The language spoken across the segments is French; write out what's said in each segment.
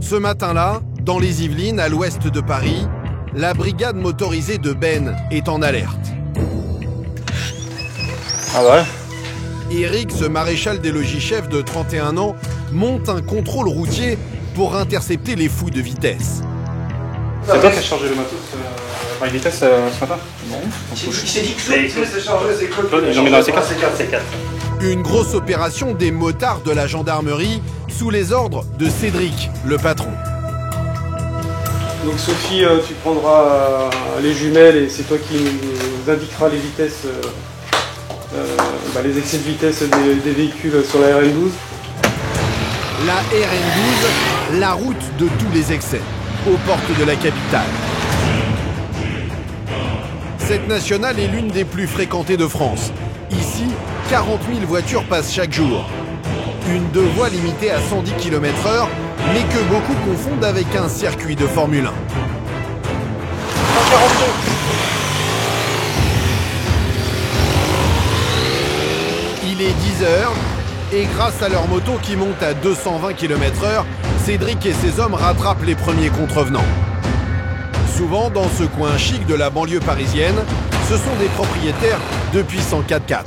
Ce matin-là, dans les Yvelines, à l'ouest de Paris, la brigade motorisée de Ben est en alerte. Ah ouais? Eric, ce maréchal des logis-chefs de 31 ans, monte un contrôle routier pour intercepter les fous de vitesse. C'est toi qui as chargé le matos à vitesse ce matin? Non. Il s'est dit que c'est chargé, c'est Claude. Ils ont mis dans la C4. Une grosse opération des motards de la gendarmerie sous les ordres de Cédric, le patron. Donc Sophie, tu prendras les jumelles et c'est toi qui nous indiqueras les vitesses, les excès de vitesse des véhicules sur la RN12. La RN12, la route de tous les excès, aux portes de la capitale. Cette nationale est l'une des plus fréquentées de France. Ici, 40 000 voitures passent chaque jour. Une deux voies limitée à 110 km/h, mais que beaucoup confondent avec un circuit de Formule 1. Il est 10h, et grâce à leur moto qui monte à 220 km/h, Cédric et ses hommes rattrapent les premiers contrevenants. Souvent, dans ce coin chic de la banlieue parisienne, ce sont des propriétaires de puissants 4x4.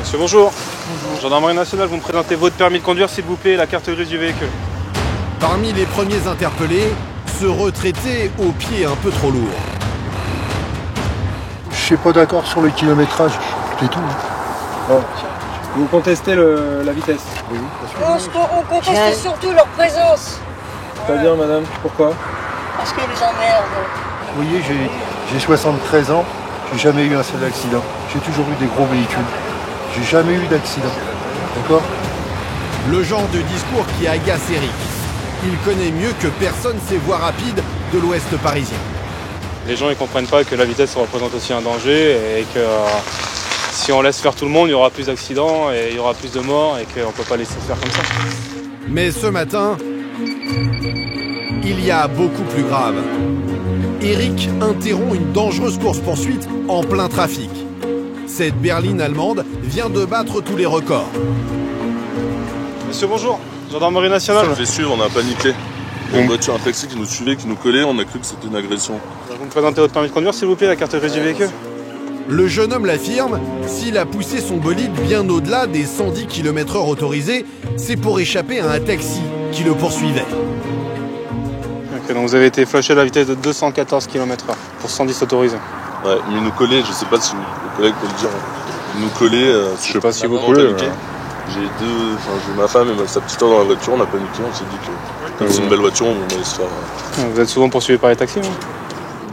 Monsieur, bonjour. Bonjour. Gendarmerie nationale, vous me présentez votre permis de conduire, s'il vous plaît, et la carte grise du véhicule. Parmi les premiers interpellés, ce retraité au pied un peu trop lourd. Je suis pas d'accord sur le kilométrage, c'est tout. Bon. Vous contestez la vitesse? Oui, On conteste surtout leur présence. C'est-à-dire, madame, pourquoi? Parce qu'ils nous emmerdent. Vous voyez, j'ai 73 ans, j'ai jamais eu un seul accident. J'ai toujours eu des gros véhicules. J'ai jamais eu d'accident. D'accord? Le genre de discours qui agace Eric. Il connaît mieux que personne ces voies rapides de l'ouest parisien. Les gens ne comprennent pas que la vitesse représente aussi un danger et que si on laisse faire tout le monde, il y aura plus d'accidents et il y aura plus de morts et qu'on ne peut pas laisser faire comme ça. Mais ce matin, il y a beaucoup plus grave. Eric interrompt une dangereuse course-poursuite en plein trafic. Cette berline allemande vient de battre tous les records. Monsieur, bonjour. Gendarmerie nationale. Ça me fait suivre, on a paniqué. Il y a une voiture, un taxi qui nous suivait, qui nous collait, on a cru que c'était une agression. Vous me présentez votre permis de conduire, s'il vous plaît, la carte grise du véhicule. Le jeune homme l'affirme, s'il a poussé son bolide bien au-delà des 110 km/h autorisés, c'est pour échapper à un taxi qui le poursuivait. Ok, donc vous avez été flashé à la vitesse de 214 km/h pour 110 autorisés. Ouais, mais il nous collait, je sais pas si le collègue peut le dire. Il nous collait. Je sais pas si vous collez. J'ai ma femme et sa petite soeur dans la voiture, on a paniqué, on s'est dit que comme c'est une belle voiture, on allait se faire. Vous êtes souvent poursuivi par les taxis, vous?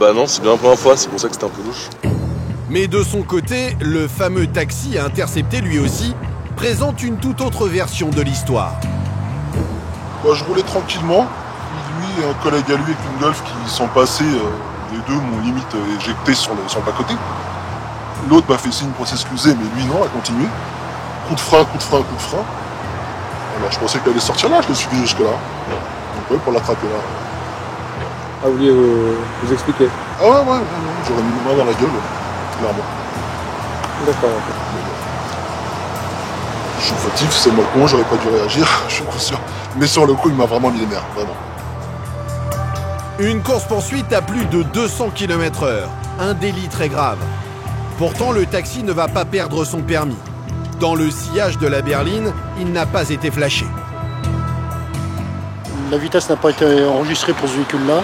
Bah non, c'est bien la première fois, c'est pour ça que c'était un peu louche. Mais de son côté, le fameux taxi intercepté lui aussi présente une toute autre version de l'histoire. Bah, je roulais tranquillement, lui et un collègue à lui avec une Golf qui sont passés, les deux m'ont limite éjecté sur le bas-côté. L'autre m'a fait signe pour s'excuser, mais lui non, a continué. Coup de frein. Alors je pensais qu'elle allait sortir là, je l'ai suivi jusque là. Donc ouais, pour l'attraper là. Ah, vous vouliez vous expliquer? Ah ouais, j'aurais mis le main dans la gueule, clairement. D'accord. Je suis fautif, c'est moi con, j'aurais pas dû réagir, je suis conscient. Mais sur le coup, il m'a vraiment mis les nerfs, vraiment. Une course-poursuite à plus de 200 km/h, un délit très grave. Pourtant, le taxi ne va pas perdre son permis. Dans le sillage de la berline, il n'a pas été flashé. La vitesse n'a pas été enregistrée pour ce véhicule-là,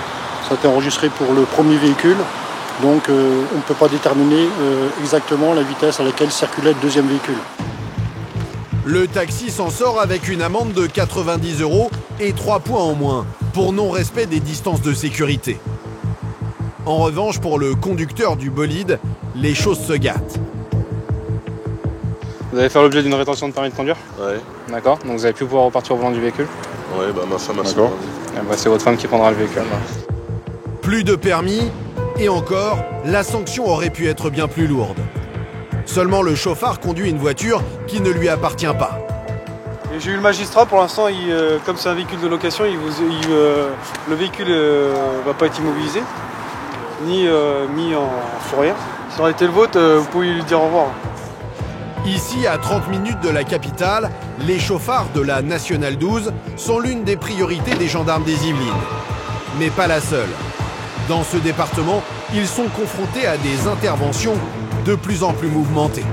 ça a été enregistré pour le premier véhicule. Donc on ne peut pas déterminer exactement la vitesse à laquelle circulait le deuxième véhicule. Le taxi s'en sort avec une amende de 90 € et 3 points en moins pour non-respect des distances de sécurité. En revanche, pour le conducteur du bolide, les choses se gâtent. Vous allez faire l'objet d'une rétention de permis de conduire? Ouais. D'accord, donc vous allez plus pouvoir repartir au volant du véhicule? Ouais, bah ma femme a ça. C'est votre femme qui prendra le véhicule. Plus de permis, et encore, la sanction aurait pu être bien plus lourde. Seulement le chauffard conduit une voiture qui ne lui appartient pas. Et j'ai eu le magistrat, pour l'instant, comme c'est un véhicule de location, le véhicule va pas être immobilisé, ni mis en fourrière. Si ça aurait été le vôtre, vous pouvez lui dire au revoir. Ici, à 30 minutes de la capitale, les chauffards de la Nationale 12 sont l'une des priorités des gendarmes des Yvelines. Mais pas la seule. Dans ce département, ils sont confrontés à des interventions de plus en plus mouvementées.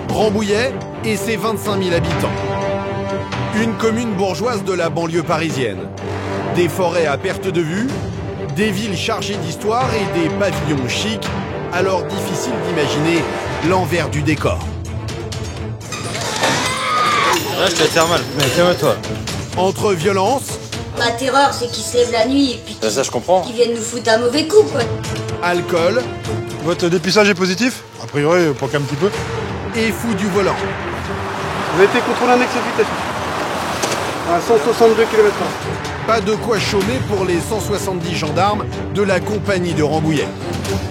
Rambouillet et ses 25 000 habitants. Une commune bourgeoise de la banlieue parisienne. Des forêts à perte de vue, des villes chargées d'histoire et des pavillons chics, alors difficile d'imaginer l'envers du décor. Ouais, je te laisse faire mal. Mais calme-toi. Entre violence, Ma terreur, c'est qu'ils se lèvent la nuit et puis Ça, je comprends. qu'ils viennent nous foutre un mauvais coup, quoi. alcool Votre dépistage est positif? A priori, pas qu'un petit peu. et fou du volant. Vous avez été contrôlé en excès de vitesse. À 162 km/h. Pas de quoi chômer pour les 170 gendarmes de la compagnie de Rambouillet.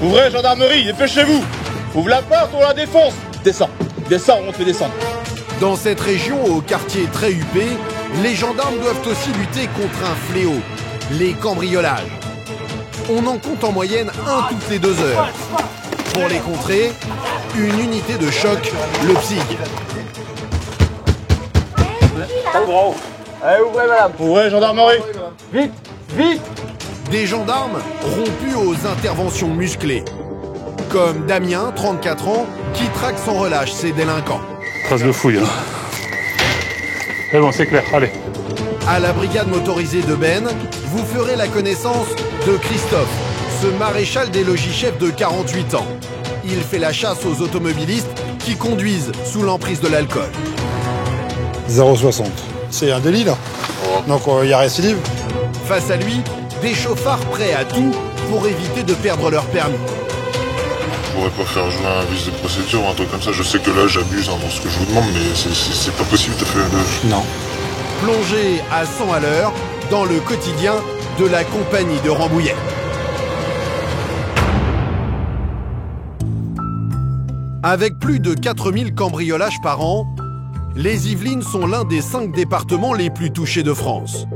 Ouvrez, gendarmerie, dépêchez-vous. Ouvre la porte, on la défonce. Descends, descends, on te fait descendre. Dans cette région, au quartier très huppé, les gendarmes doivent aussi lutter contre un fléau, les cambriolages. On en compte en moyenne un toutes les 2 heures. Pour les contrer, une unité de choc, le PSIG. Bravo. Allez, ouvrez, madame. Ouvrez, gendarmerie. Vite, vite. Des gendarmes rompus aux interventions musclées. Comme Damien, 34 ans, qui traque sans relâche ses délinquants. Trace de fouille. C'est bon, c'est clair, allez. À la brigade motorisée de Ben, vous ferez la connaissance de Christophe, ce maréchal des logis-chefs de 48 ans. Il fait la chasse aux automobilistes qui conduisent sous l'emprise de l'alcool. 0,60. C'est un délit là. Donc il y a récidive. Face à lui, des chauffards prêts à tout pour éviter de perdre leur permis. Je pourrais pas faire jouer un vice de procédure ou un truc comme ça. Je sais que là j'abuse dans ce que je vous demande, mais c'est pas possible de faire de... Non. Plongé à 100 à l'heure dans le quotidien de la compagnie de Rambouillet. Avec plus de 4000 cambriolages par an, les Yvelines sont l'un des 5 départements les plus touchés de France.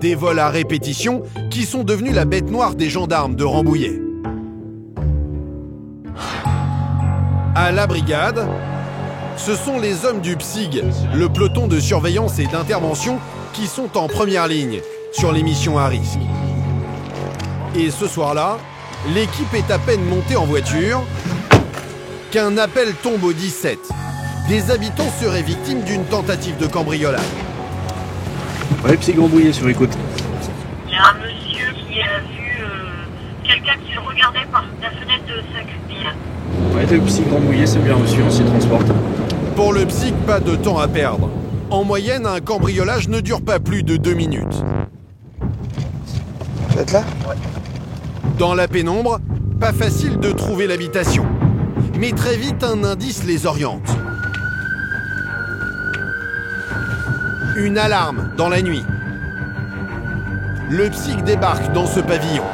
Des vols à répétition qui sont devenus la bête noire des gendarmes de Rambouillet. À la brigade, ce sont les hommes du PSIG, le peloton de surveillance et d'intervention, qui sont en première ligne sur les missions à risque. Et ce soir-là, l'équipe est à peine montée en voiture qu'un appel tombe au 17. Des habitants seraient victimes d'une tentative de cambriolage. Ouais, PSIG Rambouillet sur écoute. Il y a un monsieur qui a vu quelqu'un qui le regardait par la fenêtre de sa cubille. Ouais, le PSIG Rambouillet, c'est bien reçu, on s'y transporte. Pour le PSIG, pas de temps à perdre. En moyenne, un cambriolage ne dure pas plus de 2 minutes. Vous êtes là? Ouais. Dans la pénombre, pas facile de trouver l'habitation. Mais très vite, un indice les oriente. Une alarme dans la nuit. Le PSIG débarque dans ce pavillon.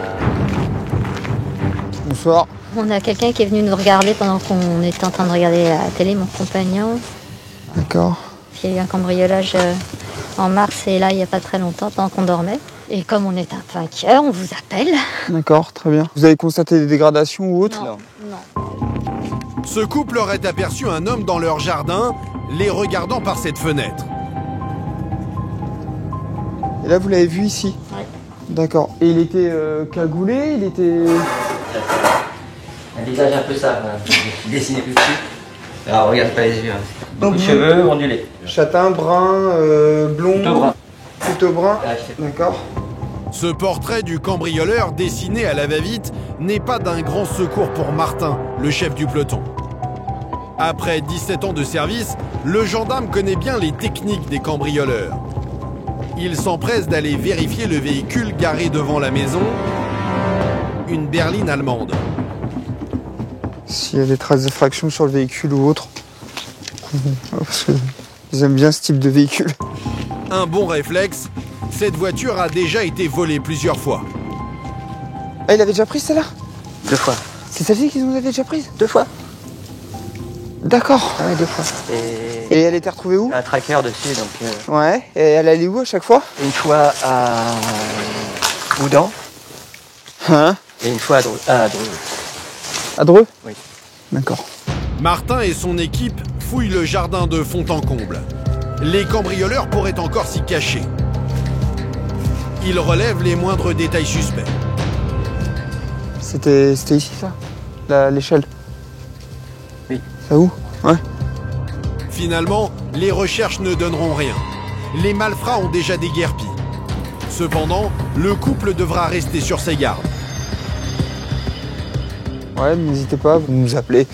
Bonsoir. On a quelqu'un qui est venu nous regarder pendant qu'on était en train de regarder la télé, mon compagnon. D'accord. Puis il y a eu un cambriolage en mars et là, il n'y a pas très longtemps, pendant qu'on dormait. Et comme on est un peu inquiet, on vous appelle. D'accord, très bien. Vous avez constaté des dégradations ou autres? Non. Ce couple aurait aperçu un homme dans leur jardin, les regardant par cette fenêtre. Et là, vous l'avez vu ici? Oui. D'accord. Et il était cagoulé? Il était... Un visage un peu sale, dessiné plus dessus. Alors regarde pas les yeux. Beaucoup de cheveux ondulés. Châtain, brun, blond? Plutôt brun. Plutôt brun? D'accord. Ce portrait du cambrioleur dessiné à la va-vite n'est pas d'un grand secours pour Martin, le chef du peloton. Après 17 ans de service, le gendarme connaît bien les techniques des cambrioleurs. Il s'empresse d'aller vérifier le véhicule garé devant la maison, une berline allemande. S'il y a des traces d'effraction sur le véhicule ou autre. Parce que j'aime bien ce type de véhicule. Un bon réflexe, cette voiture a déjà été volée plusieurs fois. Ah, il avait déjà pris celle-là? 2 fois. C'est celle-ci qu'ils nous avaient déjà prise? 2 fois. D'accord. Ah ouais, 2 fois. Et elle était retrouvée où? Un tracker dessus, donc... Ouais, et elle allait où à chaque fois? Une fois à Oudan. Hein? Et une fois à Dreux. À Dreux? Oui. D'accord. Martin et son équipe fouillent le jardin de fond en comble. Les cambrioleurs pourraient encore s'y cacher. Ils relèvent les moindres détails suspects. C'était ici, ça? L'échelle? Oui. Ça où? Ouais. Finalement, les recherches ne donneront rien. Les malfrats ont déjà déguerpi. Cependant, le couple devra rester sur ses gardes. Ouais, n'hésitez pas, vous nous appelez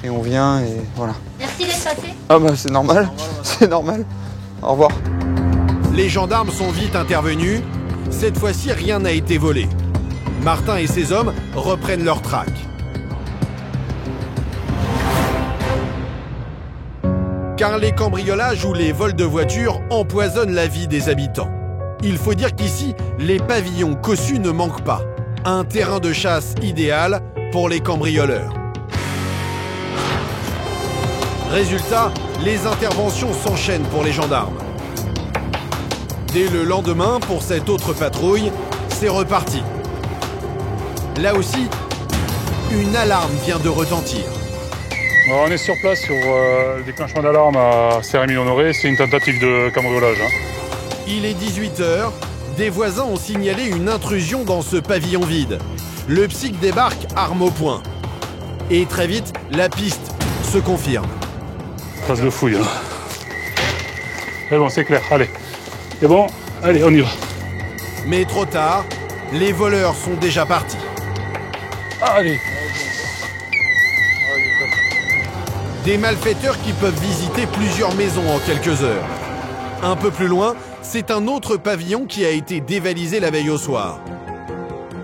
et on vient et voilà. Merci d'être passé. Ah bah c'est normal, c'est normal. Au revoir. Les gendarmes sont vite intervenus. Cette fois-ci, rien n'a été volé. Martin et ses hommes reprennent leur traque. Car les cambriolages ou les vols de voitures empoisonnent la vie des habitants. Il faut dire qu'ici, les pavillons cossus ne manquent pas. Un terrain de chasse idéal pour les cambrioleurs. Résultat, les interventions s'enchaînent pour les gendarmes. Dès le lendemain, pour cette autre patrouille, c'est reparti. Là aussi, une alarme vient de retentir. Alors on est sur place sur le déclenchement d'alarme à Saint-Rémy-Honoré. C'est une tentative de cambriolage. Il est 18h. Des voisins ont signalé une intrusion dans ce pavillon vide. Le psych débarque, arme au poing. Et très vite, la piste se confirme. Phase de fouille. C'est bon, c'est clair. Allez. C'est bon. Allez, on y va. Mais trop tard, les voleurs sont déjà partis. Allez. Des malfaiteurs qui peuvent visiter plusieurs maisons en quelques heures. Un peu plus loin, c'est un autre pavillon qui a été dévalisé la veille au soir.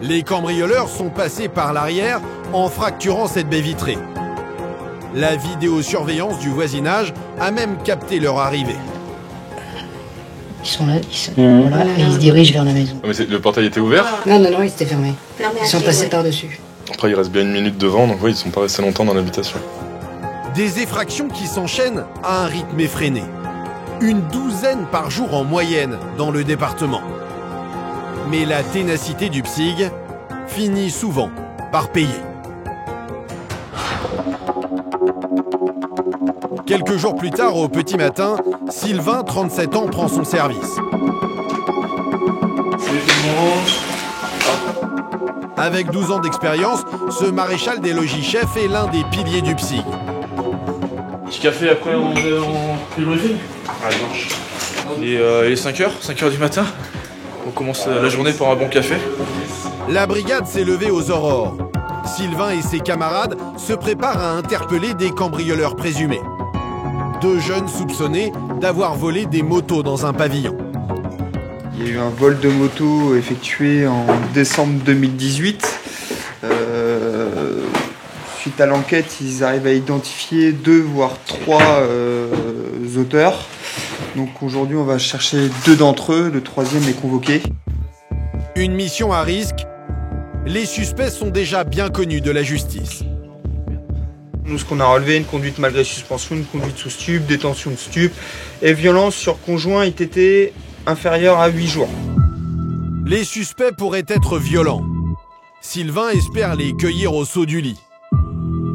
Les cambrioleurs sont passés par l'arrière en fracturant cette baie vitrée. La vidéosurveillance du voisinage a même capté leur arrivée. Ils sont là, voilà, et ils se dirigent vers la maison. Ah, mais le portail était ouvert? Non, il était fermé. Ils sont passés par-dessus. Après, il reste bien 1 minute devant, donc oui, ils sont pas restés longtemps dans l'habitation. Des effractions qui s'enchaînent à un rythme effréné. Une douzaine par jour en moyenne dans le département. Mais la ténacité du PSIG finit souvent par payer. Quelques jours plus tard, au petit matin, Sylvain, 37 ans, prend son service. Avec 12 ans d'expérience, ce maréchal des logis-chefs est l'un des piliers du PSIG. Petit café après on fait le briefing? Allez, marche. Il est 5h du matin. On commence la journée par un bon café. La brigade s'est levée aux aurores. Sylvain et ses camarades se préparent à interpeller des cambrioleurs présumés. 2 jeunes soupçonnés d'avoir volé des motos dans un pavillon. Il y a eu un vol de moto effectué en décembre 2018. Suite à l'enquête, ils arrivent à identifier 2 voire 3 auteurs. Donc aujourd'hui, on va chercher 2 d'entre eux, le 3e est convoqué. Une mission à risque. Les suspects sont déjà bien connus de la justice. Nous, ce qu'on a relevé, une conduite malgré suspension, une conduite sous stup, détention de stup et violence sur conjoint ITT inférieure à 8 jours. Les suspects pourraient être violents. Sylvain espère les cueillir au saut du lit.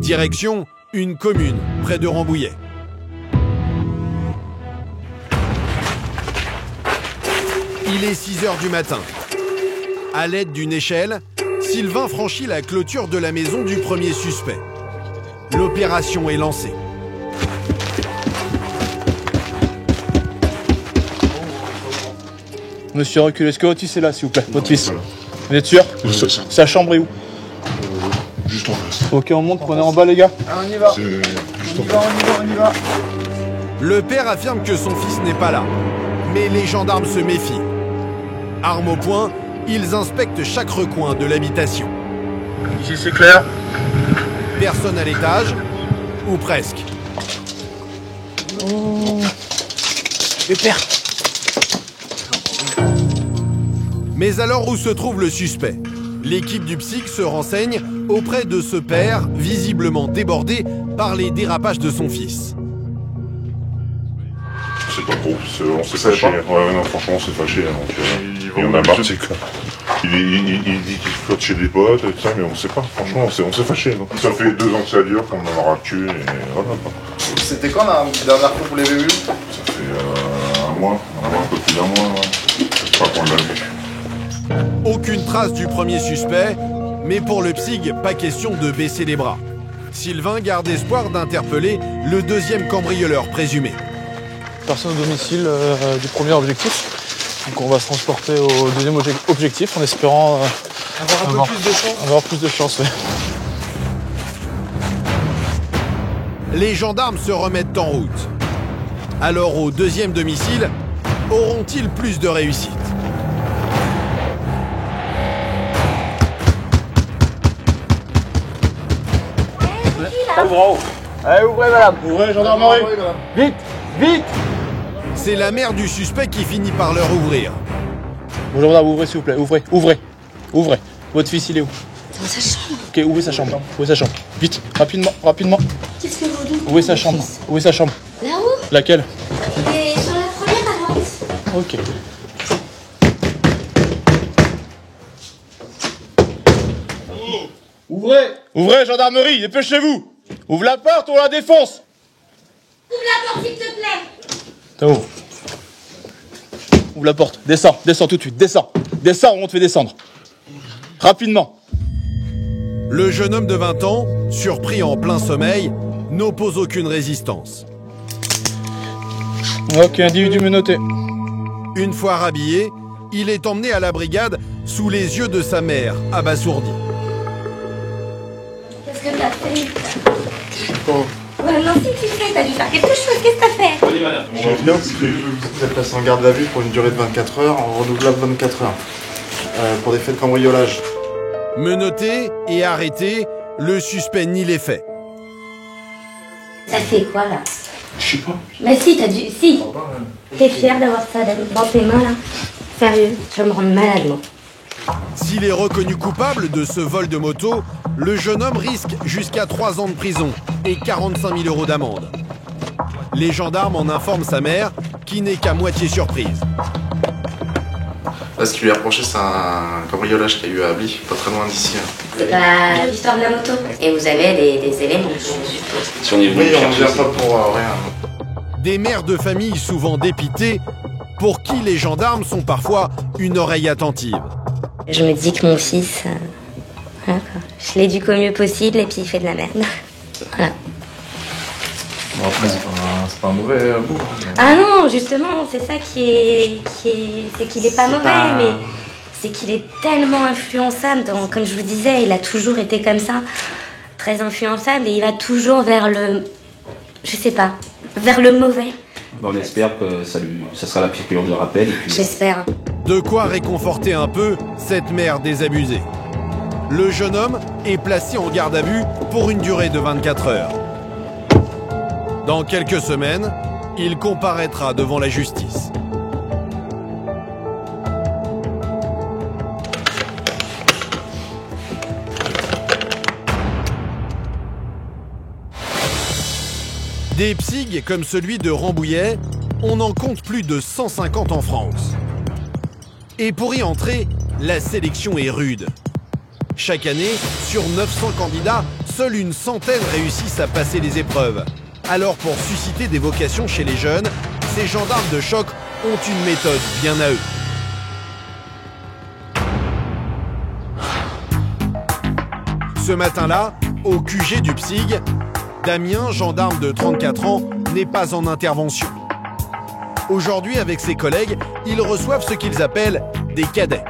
Direction, une commune près de Rambouillet. Il est 6h du matin. À l'aide d'une échelle, Sylvain franchit la clôture de la maison du premier suspect. L'opération est lancée. Monsieur, reculez. Est-ce que votre fils est là, s'il vous plaît? Votre fils. Vous êtes sûr? Sa chambre est où? Juste en face. Ok, on monte, prenez en bas, les gars. Ah, on y va. On y va. Le père affirme que son fils n'est pas là. Mais les gendarmes se méfient. Arme au poing, ils inspectent chaque recoin de l'habitation. Ici, c'est clair. Personne à l'étage, ou presque. Oh. Le père. Mais alors où se trouve le suspect? L'équipe du PSIG se renseigne auprès de ce père, visiblement débordé par les dérapages de son fils. C'est pas trop, on s'est fâché. Ouais, non, franchement, on s'est fâché. Donc, il y en a marre, c'est clair. Il dit qu'il flotte chez des potes et tout ça, mais on sait pas. Franchement, on s'est fâché. Donc. Ça fait 2 ans que ça dure, qu'on en aura tué, et voilà. C'était quand la dernière fois que vous l'avez vu? Ça fait un mois, un peu plus d'un mois. Ouais. Je crois qu'on l'a vu. Aucune trace du premier suspect, mais pour le PSIG, pas question de baisser les bras. Sylvain garde espoir d'interpeller le deuxième cambrioleur présumé. Personne au domicile du premier objectif. Donc on va se transporter au deuxième objectif en espérant avoir plus de chance. Ouais. Les gendarmes se remettent en route. Alors au deuxième domicile, auront-ils plus de réussite? Ouvre. Allez, ouvrez, madame. Ouvrez, gendarmerie. Vite, vite. C'est la mère du suspect qui finit par leur ouvrir. Bonjour madame, ouvrez s'il vous plaît, ouvrez. Votre fils il est où? Dans sa chambre. Ok, ouvrez sa chambre, Vite, rapidement. Qu'est-ce que vous dites? Ouvrez sa chambre, Là-haut? Laquelle? Il est sur la première à droite. Ok. Ouvrez, gendarmerie, dépêchez-vous. Ouvre la porte, on la défonce. Ouvre la porte, s'il te plaît. T'as ouvre. Ouvre la porte, descends tout de suite, descends, on te fait descendre. Rapidement. Le jeune homme de 20 ans, surpris en plein sommeil, n'oppose aucune résistance. Ok, individu menotté. Une fois rhabillé, il est emmené à la brigade sous les yeux de sa mère, abasourdie. Qu'est-ce que t'as fait? Ouais, non, si tu sais, t'as dû faire quelque chose, qu'est-ce que t'as fait? Oui, madame. Je viens parce que vous êtes placé en garde à vue pour une durée de 24 heures, en renouvelable 24 heures, pour des faits de cambriolage. Menotté et arrêté, le suspect nie les faits. Ça fait quoi, là? Je sais pas. Mais si, t'as dû... Si. T'es fier d'avoir ça dans tes mains, là? Sérieux, je vais me rendre malade, moi. S'il est reconnu coupable de ce vol de moto, le jeune homme risque jusqu'à 3 ans de prison et 45 000 € d'amende. Les gendarmes en informent sa mère, qui n'est qu'à moitié surprise. Là, ce qui lui est reproché, c'est un cambriolage qu'il y a eu à Ably, pas très loin d'ici. C'est pas l'histoire de la moto. Et vous avez des éléments, je suppose. Si on y est on ne vient pas pour rien. Des mères de famille souvent dépitées, pour qui les gendarmes sont parfois une oreille attentive. Je me dis que mon fils, voilà quoi. Je l'éduque au mieux possible et puis il fait de la merde. Voilà. Bon, après, c'est pas un mauvais bout. Ah non, justement, c'est ça c'est qu'il est pas mauvais, mais c'est qu'il est tellement influençable. Comme je vous disais, il a toujours été comme ça, très influençable, et il va toujours vers le, je sais pas, vers le mauvais. On espère que ça sera la piqûre de rappel. J'espère. De quoi réconforter un peu cette mère désabusée. Le jeune homme est placé en garde à vue pour une durée de 24 heures. Dans quelques semaines, il comparaîtra devant la justice. Des PSIG comme celui de Rambouillet, on en compte plus de 150 en France. Et pour y entrer, la sélection est rude. Chaque année, sur 900 candidats, seule une centaine réussissent à passer les épreuves. Alors pour susciter des vocations chez les jeunes, ces gendarmes de choc ont une méthode bien à eux. Ce matin-là, au QG du PSIG, Damien, gendarme de 34 ans, n'est pas en intervention. Aujourd'hui, avec ses collègues, ils reçoivent ce qu'ils appellent des cadets.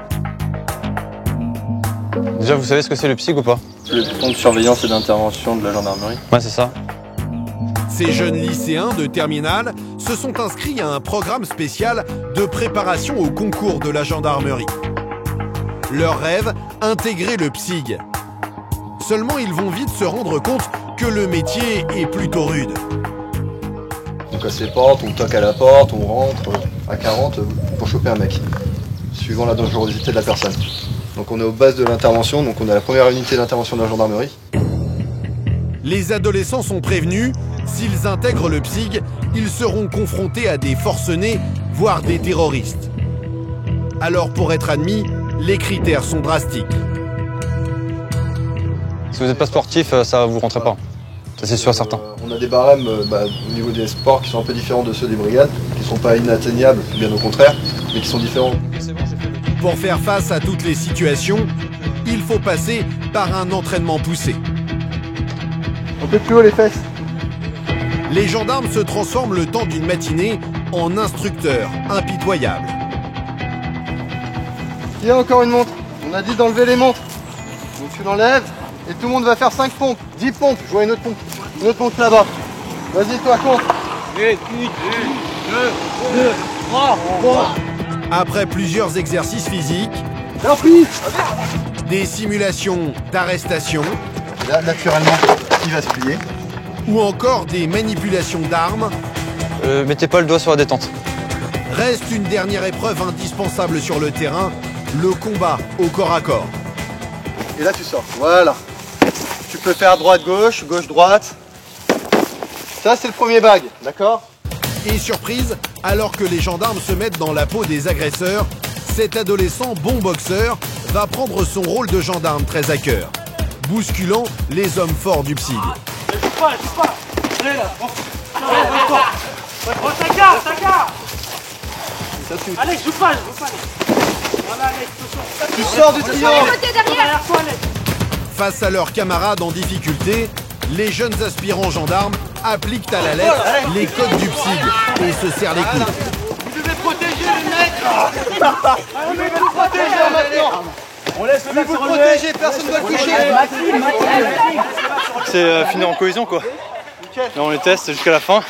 Déjà, vous savez ce que c'est le PSIG ou pas? Le plan de surveillance et d'intervention de la gendarmerie. Ouais, c'est ça. Ces jeunes lycéens de terminale se sont inscrits à un programme spécial de préparation au concours de la gendarmerie. Leur rêve, intégrer le PSIG. Seulement, ils vont vite se rendre compte que le métier est plutôt rude. On casse les portes, on toque à la porte, on rentre à 40 pour choper un mec, suivant la dangerosité de la personne. Donc on est aux bases de l'intervention, donc on est à la première unité d'intervention de la gendarmerie. Les adolescents sont prévenus, s'ils intègrent le PSIG, ils seront confrontés à des forcenés, voire des terroristes. Alors pour être admis, les critères sont drastiques. Si vous n'êtes pas sportif, ça vous rentrez pas. Ça c'est sûr et certain. On a des barèmes au niveau des sports qui sont un peu différents de ceux des brigades, qui ne sont pas inatteignables, bien au contraire, mais qui sont différents. Pour faire face à toutes les situations, il faut passer par un entraînement poussé. Un peu plus haut les fesses. Les gendarmes se transforment le temps d'une matinée en instructeurs impitoyables. Il y a encore une montre. On a dit d'enlever les montres. Donc tu l'enlèves et tout le monde va faire 5 pompes, 10 pompes. Je vois une autre pompe là-bas. Vas-y toi, compte. 1, 2, 3, 4. Après plusieurs exercices physiques, des simulations d'arrestation, là naturellement il va se plier, ou encore des manipulations d'armes, mettez pas le doigt sur la détente. Reste une dernière épreuve indispensable sur le terrain, le combat au corps à corps. Et là tu sors, voilà. Tu peux faire droite-gauche, gauche-droite. Ça c'est le premier bag, d'accord? Et surprise, alors que les gendarmes se mettent dans la peau des agresseurs, cet adolescent bon boxeur va prendre son rôle de gendarme très à cœur, bousculant les hommes forts du PSIG. Allez, joue pas. Tu sors du triangle. Face à leurs camarades en difficulté, les jeunes aspirants gendarmes appliquent à la lettre les codes du PSIG et se serrent les coudes. Vous devez protéger les mecs. Vous devez vous protéger maintenant. On laisse le mec se protéger, personne ne va le toucher. C'est fini en cohésion quoi. Là on les teste jusqu'à la fin.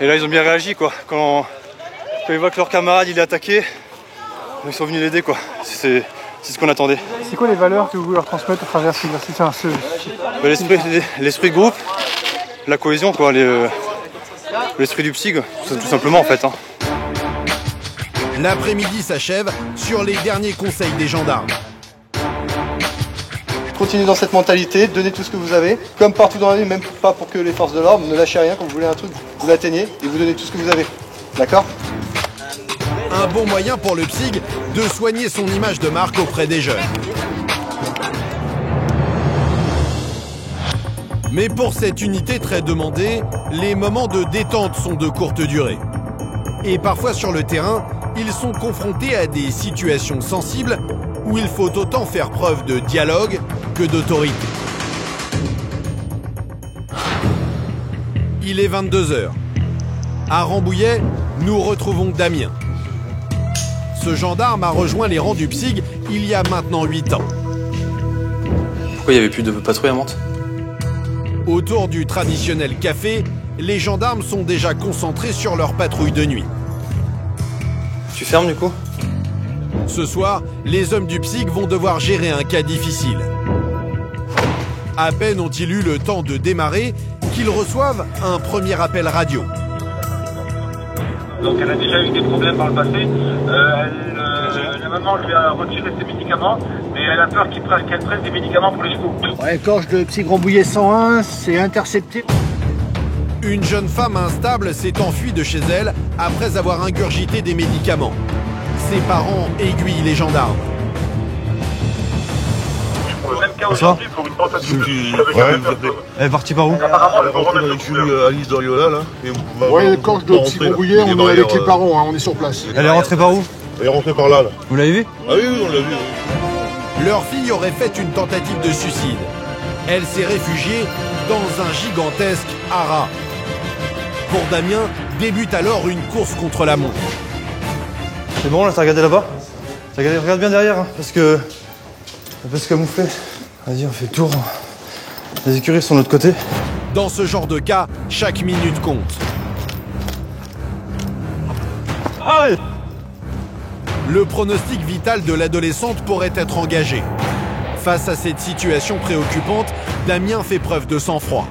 Et là ils ont bien réagi quoi. Quand ils voient que leur camarade il est attaqué, ils sont venus l'aider quoi. C'est ce qu'on attendait. C'est quoi les valeurs que vous voulez leur transmettre à travers ce exercice? L'esprit de groupe, la cohésion quoi, l'esprit du PSIG, tout simplement en fait. Hein. L'après-midi s'achève sur les derniers conseils des gendarmes. Continuez dans cette mentalité, donnez tout ce que vous avez. Comme partout dans la vie, même pas pour que les forces de l'ordre, ne lâchez rien. Quand vous voulez un truc, vous l'atteignez et vous donnez tout ce que vous avez. D'accord? Un bon moyen pour le PSIG de soigner son image de marque auprès des jeunes. Mais pour cette unité très demandée, les moments de détente sont de courte durée. Et parfois sur le terrain, ils sont confrontés à des situations sensibles où il faut autant faire preuve de dialogue que d'autorité. Il est 22h. À Rambouillet, nous retrouvons Damien. Ce gendarme a rejoint les rangs du PSIG il y a maintenant 8 ans. Pourquoi il n'y avait plus de patrouille à Mantes? Autour du traditionnel café, les gendarmes sont déjà concentrés sur leur patrouille de nuit. Tu fermes du coup? Ce soir, les hommes du PSIG vont devoir gérer un cas difficile. À peine ont-ils eu le temps de démarrer qu'ils reçoivent un premier appel radio. Donc elle a déjà eu des problèmes par le passé. La maman lui a retiré ses médicaments, mais elle a peur qu'elle prenne des médicaments pour les chevaux. Ouais, Corche de PSIG Rambouillet 101, c'est intercepté. Une jeune femme instable s'est enfuie de chez elle après avoir ingurgité des médicaments. Ses parents aiguillent les gendarmes. Bonsoir. Elle est partie par où? Elle est partie avec Alice Doriola là. Ouais, Corche de PSIG Rambouillet, on est avec les parents, hein, on est sur place. Elle est rentrée par où? Elle est rentrée par là. Vous l'avez vu? Ah oui, on l'a vu. Leur fille aurait fait une tentative de suicide. Elle s'est réfugiée dans un gigantesque haras. Pour Damien, débute alors une course contre la montre. C'est bon là, t'as regardé là-bas? Regarde bien derrière, hein, parce que on peut se camoufler. Vas-y, on fait le tour. Les écuries sont de l'autre côté. Dans ce genre de cas, chaque minute compte. Ah oui. Le pronostic vital de l'adolescente pourrait être engagé. Face à cette situation préoccupante, Damien fait preuve de sang-froid.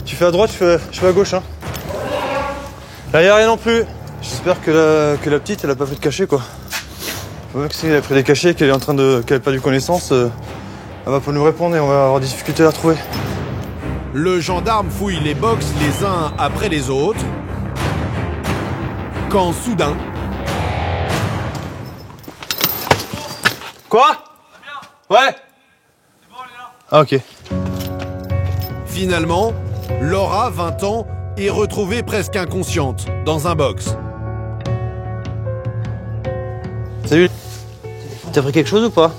Tu fais à droite, je fais à gauche. Hein. Là, y a rien non plus. J'espère que la petite, elle a pas fait de cachet, quoi. Faut bien que si elle a pris des cachets, qu'elle a perdu connaissance, elle va pas nous répondre et on va avoir des difficultés à la retrouver. Le gendarme fouille les box les uns après les autres. Quand soudain, Quoi? Ouais. Ah ok. Finalement, Laura, 20 ans, est retrouvée presque inconsciente dans un box. Salut. T'as pris quelque chose ou pas?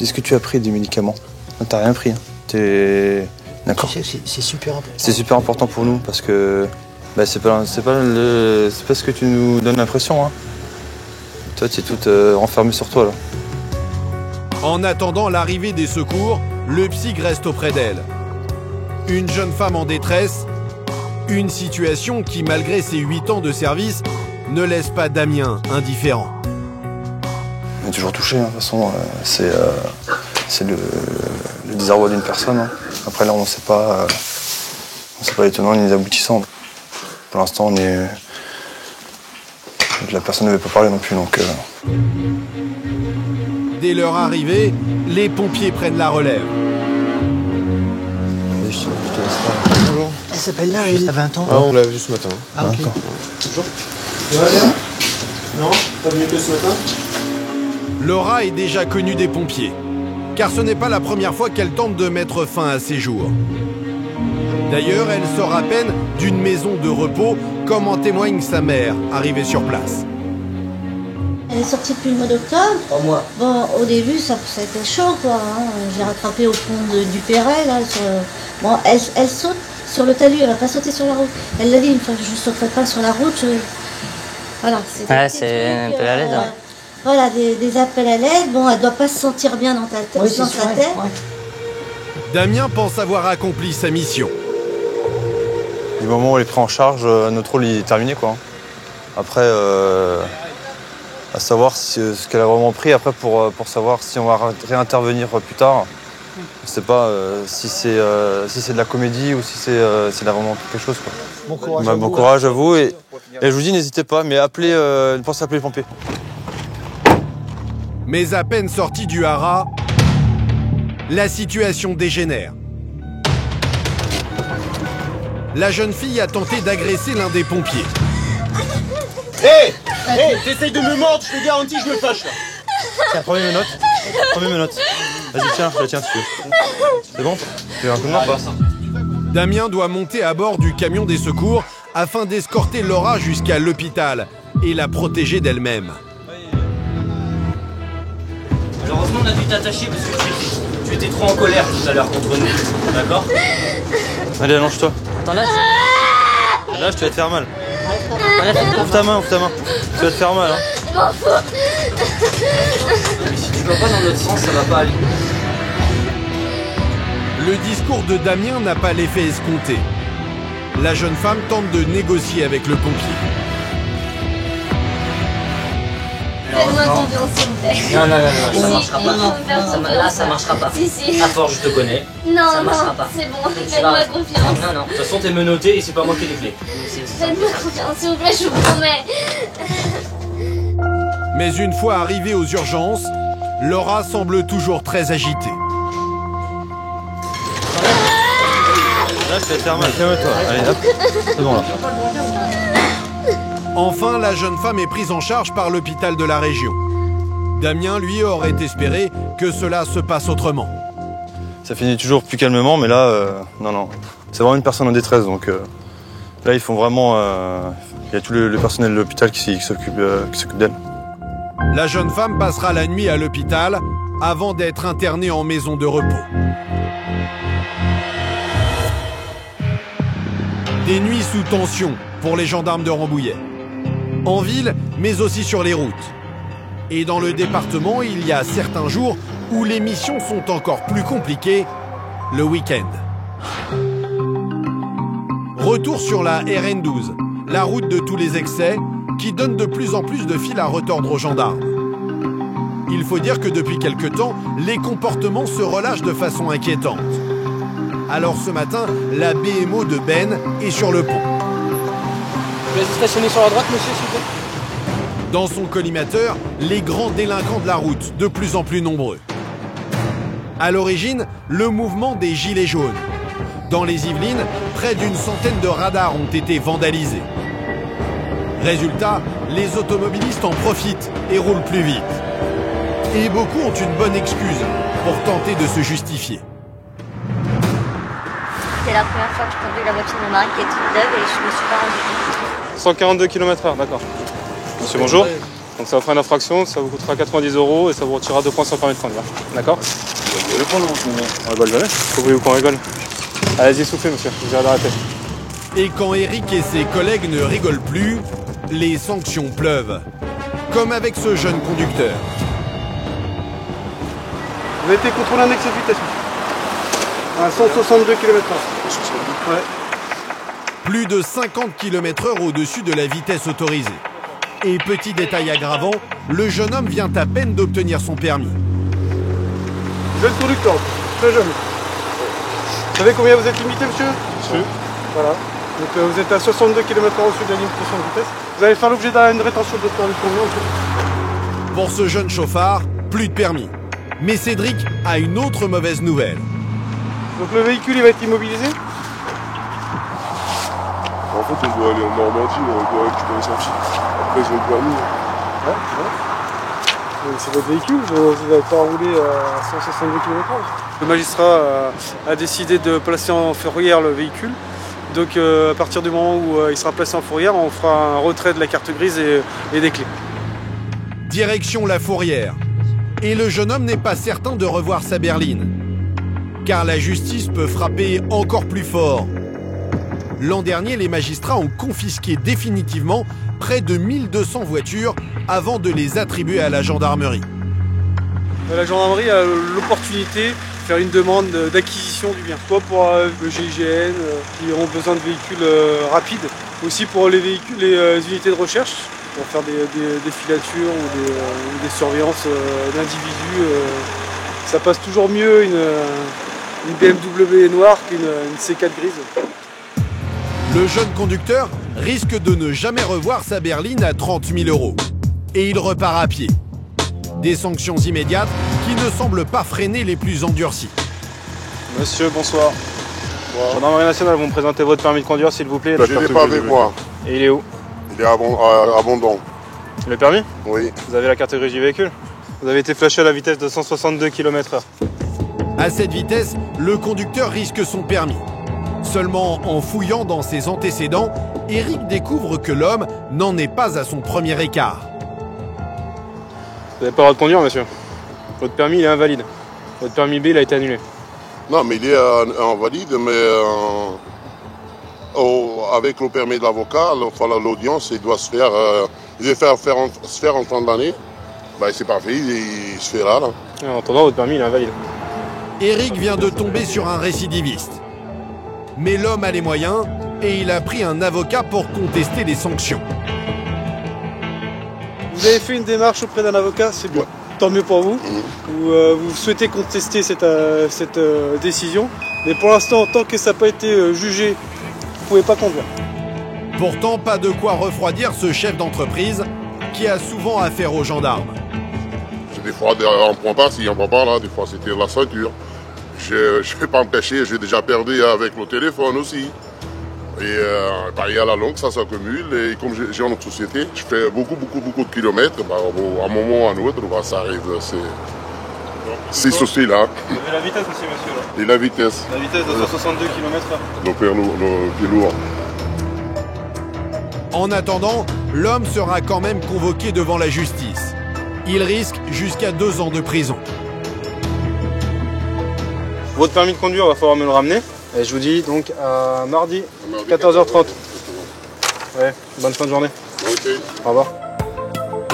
Est-ce que tu as pris des médicaments? Non, t'as rien pris. Hein. T'es... D'accord. C'est super important. C'est super important pour nous parce que bah, c'est pas ce que tu nous donnes l'impression. Hein. Toi, tu es toute renfermée sur toi là. En attendant l'arrivée des secours, le psy reste auprès d'elle. Une jeune femme en détresse, une situation qui, malgré ses 8 ans de service, ne laisse pas Damien indifférent. On est toujours touché, hein. De toute façon, c'est le désarroi d'une personne. Hein. Après là, on ne sait pas les tenants ni les aboutissants. Pour l'instant, on est... La personne ne veut pas parler non plus, donc... Dès leur arrivée, les pompiers prennent la relève. Bonjour. Elle s'appelle là, elle a 20 ans. Ah, on l'a vu ce matin. Ah, ok. Bonjour. Tu vas bien? Non? Pas venu que ce matin? Laura est déjà connue des pompiers, car ce n'est pas la première fois qu'elle tente de mettre fin à ses jours. D'ailleurs, elle sort à peine d'une maison de repos, comme en témoigne sa mère, arrivée sur place. Elle est sortie depuis le mois d'octobre. 3 mois. Bon, au début, ça a été chaud, quoi. Hein. Je l'ai rattrapée au pont du Perret, là. Bon, elle saute sur le talus, elle va pas sauter sur la route. Elle l'a dit, une fois que je ne sauterai pas sur la route, Voilà. C'est un peu à l'aide. Hein. Voilà, des appels à l'aide. Bon, elle doit pas se sentir bien dans sa tête. Oui, Ouais. Damien pense avoir accompli sa mission. Du moment où elle est prise en charge, notre rôle est terminé, quoi. Après, à savoir ce qu'elle a vraiment pris, après pour savoir si on va réintervenir plus tard. Je sais pas si c'est de la comédie ou si c'est vraiment quelque chose, quoi. Bon courage à vous et je vous dis, n'hésitez pas, mais pensez à appeler les pompiers. Mais à peine sortie du haras, la situation dégénère. La jeune fille a tenté d'agresser l'un des pompiers. Hé, t'essayes de me mordre, je te garantis, je me fâche là. Tiens, prends mes notes. Vas-y, tiens, je la tiens si tu veux. C'est bon? Tu veux un coup de main ou pas? Damien doit monter à bord du camion des secours afin d'escorter Laura jusqu'à l'hôpital et la protéger d'elle-même. Malheureusement, on a dû t'attacher parce que tu étais trop en colère tout à l'heure contre nous. D'accord? Allez, allonge-toi. Attends, là. Là, tu vas te faire mal. Ouvre ta main. Tu vas te faire mal, hein. Je m'en fous. Mais si tu vas pas dans notre sens, ça va pas aller. Le discours de Damien n'a pas l'effet escompté. La jeune femme tente de négocier avec le pompier. Faites-moi confiance, s'il vous plaît. Non, ça marchera pas. Là, ça marchera pas. Si. À force, je te connais. Ça marchera pas. C'est bon, faites-moi confiance. Non. De toute façon, t'es menotté et c'est pas moi qui ai les clés. Faites-moi confiance, s'il vous plaît, je vous promets. Mais une fois arrivée aux urgences, Laura semble toujours très agitée. Là, tu vas te faire mal. Calme-toi. Allez, hop. C'est bon, là. Enfin, la jeune femme est prise en charge par l'hôpital de la région. Damien, lui, aurait espéré que cela se passe autrement. Ça finit toujours plus calmement, mais là, non. C'est vraiment une personne en détresse, donc là, ils font vraiment... Il y a tout le personnel de l'hôpital qui s'occupe d'elle. La jeune femme passera la nuit à l'hôpital avant d'être internée en maison de repos. Des nuits sous tension pour les gendarmes de Rambouillet. En ville, mais aussi sur les routes. Et dans le département, il y a certains jours où les missions sont encore plus compliquées, le week-end. Retour sur la RN12, la route de tous les excès, qui donne de plus en plus de fil à retordre aux gendarmes. Il faut dire que depuis quelque temps, les comportements se relâchent de façon inquiétante. Alors ce matin, la BMO de Ben est sur le pont. Vous laissez stationner sur la droite, monsieur, s'il vous plaît. Dans son collimateur, les grands délinquants de la route, de plus en plus nombreux. À l'origine, le mouvement des Gilets jaunes. Dans les Yvelines, près d'une centaine de radars ont été vandalisés. Résultat, les automobilistes en profitent et roulent plus vite. Et beaucoup ont une bonne excuse pour tenter de se justifier. C'est la première fois que je conduis la voiture de mon mari qui est toute neuve et je me suis pas rendu compte. 142 km/h, d'accord. Monsieur, bonjour. Donc ça vous fera une infraction, ça vous coûtera 90 € et ça vous retirera 2 points sur le permis de conduire. D'accord? On rigole jamais. Faut voulez-vous qu'on rigole? Allez-y, soufflez, monsieur, je vais arrêter. Et quand Eric et ses collègues ne rigolent plus, les sanctions pleuvent. Comme avec ce jeune conducteur. Vous avez été contrôlé en excès de vitesse. À 162 km/h. Ouais. Plus de 50 km/h au-dessus de la vitesse autorisée. Et petit détail aggravant, le jeune homme vient à peine d'obtenir son permis. Jeune conducteur, très jeune. Vous savez combien vous êtes limité, monsieur? Monsieur. Voilà. Donc vous êtes à 62 km/h au-dessus de la limitation de vitesse. Vous allez faire l'objet d'une rétention de permis de conduire. Pour ce jeune chauffard, plus de permis. Mais Cédric a une autre mauvaise nouvelle. Donc le véhicule il va être immobilisé? En fait, on doit aller en Normandie, on doit récupérer son fils. Après, j'ai le permis. Ouais. C'est votre véhicule, vous n'avez pas roulé à 162 km/h. Le magistrat a décidé de placer en fourrière le véhicule. Donc à partir du moment où il sera placé en fourrière, on fera un retrait de la carte grise et des clés. Direction la fourrière. Et le jeune homme n'est pas certain de revoir sa berline. Car la justice peut frapper encore plus fort. L'an dernier, les magistrats ont confisqué définitivement près de 1200 voitures avant de les attribuer à la gendarmerie. La gendarmerie a l'opportunité de faire une demande d'acquisition du bien, soit pour le GIGN qui ont besoin de véhicules rapides, aussi pour les véhicules, les unités de recherche, pour faire des filatures ou des surveillances d'individus. Ça passe toujours mieux une BMW noire qu'une C4 grise. Le jeune conducteur risque de ne jamais revoir sa berline à 30 000 €. Et il repart à pied. Des sanctions immédiates qui ne semblent pas freiner les plus endurcis. Monsieur, bonsoir. Gendarmerie nationale, vous me présentez votre permis de conduire, s'il vous plaît. Je ne l'ai pas avec moi. Et il est où? Il est abondant. Le permis? Oui. Vous avez la carte grise du véhicule? Vous avez été flashé à la vitesse de 162 km/h. À cette vitesse, le conducteur risque son permis. Seulement en fouillant dans ses antécédents, Eric découvre que l'homme n'en est pas à son premier écart. Vous n'avez pas le droit de conduire, monsieur. Votre permis, il est invalide. Votre permis B, il a été annulé. Non, mais il est invalide, mais avec le permis de l'avocat, l'audience, il doit se faire, se faire en fin d'année. Ben, c'est parfait, il se fera là. En attendant, votre permis, il est invalide. Eric vient de tomber sur un récidiviste. Mais l'homme a les moyens et il a pris un avocat pour contester les sanctions. Vous avez fait une démarche auprès d'un avocat, c'est bien. Tant mieux pour vous. Vous souhaitez contester cette décision. Mais pour l'instant, tant que ça n'a pas été jugé, vous ne pouvez pas conduire. Pourtant, pas de quoi refroidir ce chef d'entreprise qui a souvent affaire aux gendarmes. Des fois, on ne prend pas, si on ne prend pas là, des fois c'était la ceinture. Je ne vais pas me cacher, j'ai déjà perdu avec le téléphone aussi. Et pareil à la longue, ça s'accumule. Et comme j'ai une autre société, je fais beaucoup de kilomètres. Bah, à un moment ou à un autre, bah, ça arrive. C'est ceci là. Vous avez la vitesse aussi, monsieur là. Et la vitesse. La vitesse de 162 km/h. Le plus lourd. En attendant, l'homme sera quand même convoqué devant la justice. Il risque jusqu'à 2 ans de prison. Votre permis de conduire, il va falloir me le ramener. Et je vous dis donc à mardi 14h30. Ouais, bonne fin de journée. Okay. Au revoir.